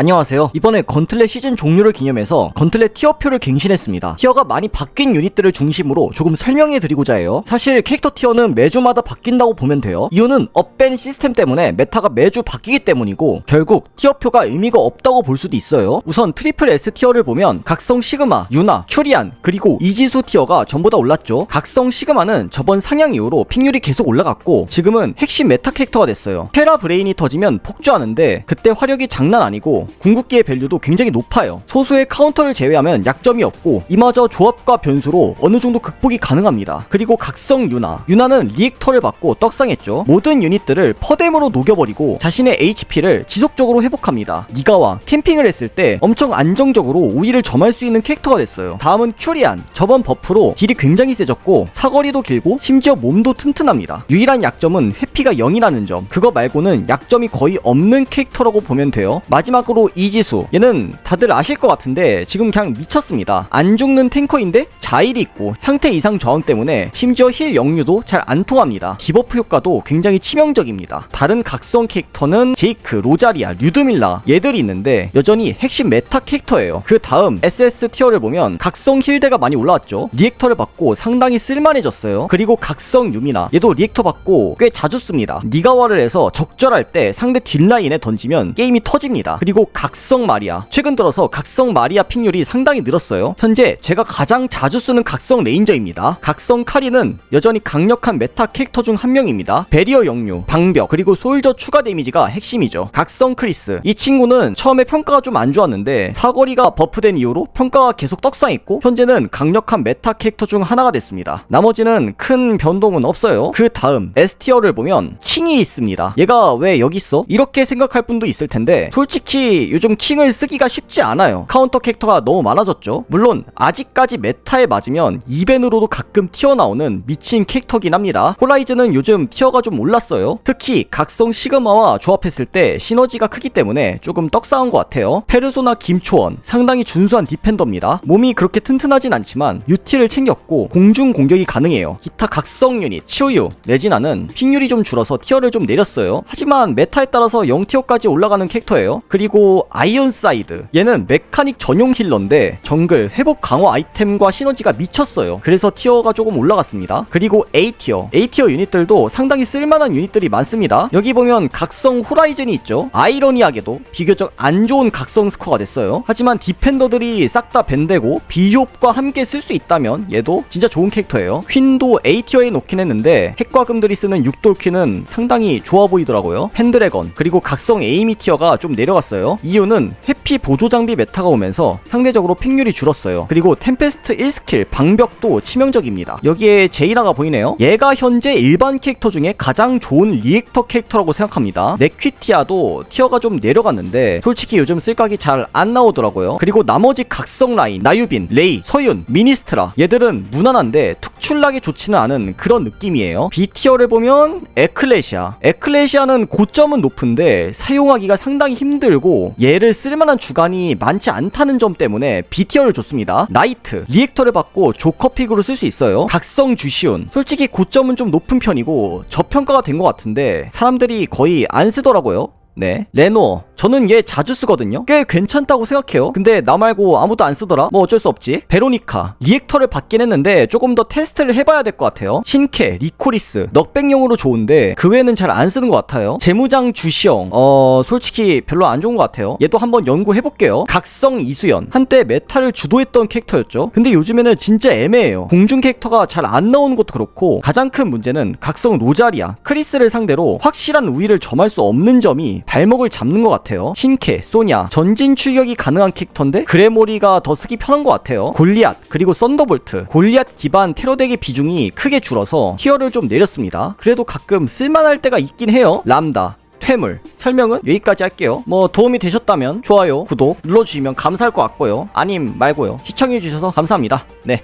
안녕하세요. 이번에 건틀렛 시즌 종료를 기념해서 건틀렛 티어표를 갱신했습니다. 티어가 많이 바뀐 유닛들을 중심으로 조금 설명해드리고자 해요. 사실 캐릭터 티어는 매주마다 바뀐다고 보면 돼요. 이유는 업밴 시스템 때문에 메타가 매주 바뀌기 때문이고 결국 티어표가 의미가 없다고 볼 수도 있어요. 우선 트리플 S 티어를 보면 각성 시그마, 유나, 큐리안, 그리고 이지수 티어가 전부 다 올랐죠. 각성 시그마는 저번 상향 이후로 픽률이 계속 올라갔고 지금은 핵심 메타 캐릭터가 됐어요. 테라 브레인이 터지면 폭주하는데 그때 화력이 장난 아니고 궁극기의 밸류도 굉장히 높아요. 소수의 카운터를 제외하면 약점이 없고 이마저 조합과 변수로 어느 정도 극복이 가능합니다. 그리고 각성 유나는 리액터를 받고 떡상했죠. 모든 유닛들을 퍼뎀으로 녹여버리고 자신의 HP를 지속적으로 회복합니다. 니가와 캠핑을 했을 때 엄청 안정적으로 우위를 점할 수 있는 캐릭터가 됐어요. 다음은 큐리안. 저번 버프로 딜이 굉장히 세졌고 사거리도 길고 심지어 몸도 튼튼합니다. 유일한 약점은 회피가 0이라는 점. 그거 말고는 약점이 거의 없는 캐릭터라고 보면 돼요. 마지막으로 이지수. 얘는 다들 아실 것 같은데 지금 그냥 미쳤습니다. 안 죽는 탱커인데 자일이 있고 상태 이상 저항 때문에 심지어 힐 역류도 잘 안 통합니다. 디버프 효과도 굉장히 치명적입니다. 다른 각성 캐릭터는 제이크, 로자리아, 류드밀라 얘들이 있는데 여전히 핵심 메타 캐릭터예요. 그 다음 SS 티어를 보면 각성 힐대가 많이 올라왔죠. 리액터를 받고 상당히 쓸만해졌어요. 그리고 각성 유미나 얘도 리액터 받고 꽤 자주 씁니다. 니가와를 해서 적절할 때 상대 뒷라인에 던지면 게임이 터집니다. 그리고 각성 마리아. 최근 들어서 각성 마리아 픽률이 상당히 늘었어요. 현재 제가 가장 자주 쓰는 각성 레인저입니다. 각성 카리는 여전히 강력한 메타 캐릭터 중 한 명입니다. 베리어 역류, 방벽, 그리고 솔저 추가 데미지가 핵심이죠. 각성 크리스. 이 친구는 처음에 평가가 좀 안 좋았는데 사거리가 버프된 이후로 평가가 계속 떡상했고 현재는 강력한 메타 캐릭터 중 하나가 됐습니다. 나머지는 큰 변동은 없어요. 그 다음 S티어를 보면 킹이 있습니다. 얘가 왜 여기 있어? 이렇게 생각할 분도 있을 텐데 솔직히 요즘 킹을 쓰기가 쉽지 않아요. 카운터 캐릭터가 너무 많아졌죠. 물론 아직까지 메타에 맞으면 이벤으로도 가끔 튀어나오는 미친 캐릭터긴 합니다. 호라이즌은 요즘 티어가 좀 올랐어요. 특히 각성 시그마와 조합했을 때 시너지가 크기 때문에 조금 떡상한 것 같아요. 페르소나 김초원 상당히 준수한 디펜더입니다. 몸이 그렇게 튼튼하진 않지만 유티를 챙겼고 공중 공격이 가능해요. 기타 각성 유닛 치우유, 레지나는 픽률이 좀 줄어서 티어를 좀 내렸어요. 하지만 메타에 따라서 0티어까지 올라가는 캐릭터예요. 그리고 아이언사이드. 얘는 메카닉 전용 힐러인데 정글 회복 강화 아이템과 시너지가 미쳤어요. 그래서 티어가 조금 올라갔습니다. 그리고 A티어 유닛들도 상당히 쓸만한 유닛들이 많습니다. 여기 보면 각성 호라이즌이 있죠. 아이러니하게도 비교적 안 좋은 각성 스코어가 됐어요. 하지만 디펜더들이 싹 다 밴되고 비숍과 함께 쓸 수 있다면 얘도 진짜 좋은 캐릭터예요. 퀸도 A티어에 놓긴 했는데 핵과금들이 쓰는 육돌 퀸은 상당히 좋아 보이더라고요. 펜드래건 그리고 각성 에이미 티어가 좀 내려갔어요. 이유는 회피 보조 장비 메타가 오면서 상대적으로 픽률이 줄었어요. 그리고 템페스트 1스킬 방벽도 치명적입니다. 여기에 제이나가 보이네요. 얘가 현재 일반 캐릭터 중에 가장 좋은 리액터 캐릭터라고 생각합니다. 네퀴티아도 티어가 좀 내려갔는데 솔직히 요즘 쓸각이 잘 안 나오더라고요. 그리고 나머지 각성 라인 나유빈, 레이, 서윤, 미니스트라 얘들은 무난한데 특출나게 좋지는 않은 그런 느낌이에요. B티어를 보면 에클레시아는 고점은 높은데 사용하기가 상당히 힘들고 얘를 쓸만한 주간이 많지 않다는 점 때문에 B티어를 줬습니다. 나이트 리액터를 받고 조커픽으로 쓸 수 있어요. 각성 주시온 솔직히 고점은 좀 높은 편이고 저평가가 된 것 같은데 사람들이 거의 안 쓰더라고요. 네, 레노 저는 얘 자주 쓰거든요. 꽤 괜찮다고 생각해요. 근데 나 말고 아무도 안 쓰더라? 뭐 어쩔 수 없지. 베로니카 리액터를 받긴 했는데 조금 더 테스트를 해봐야 될 것 같아요. 신케, 리코리스 넉백용으로 좋은데 그 외에는 잘 안 쓰는 것 같아요. 재무장 주시영 솔직히 별로 안 좋은 것 같아요. 얘도 한번 연구해볼게요. 각성 이수연 한때 메타를 주도했던 캐릭터였죠. 근데 요즘에는 진짜 애매해요. 공중 캐릭터가 잘 안 나오는 것도 그렇고 가장 큰 문제는 각성 로자리아, 크리스를 상대로 확실한 우위를 점할 수 없는 점이 발목을 잡는 것 같아요. 신케, 소냐 전진 출격이 가능한 캐릭터인데 그레모리가 더 쓰기 편한 것 같아요. 골리앗 그리고 썬더볼트 골리앗 기반 테러덱의 비중이 크게 줄어서 티어를 좀 내렸습니다. 그래도 가끔 쓸만할 때가 있긴 해요. 람다 퇴물 설명은 여기까지 할게요. 뭐 도움이 되셨다면 좋아요, 구독 눌러주시면 감사할 것 같고요. 아님 말고요. 시청해주셔서 감사합니다. 네.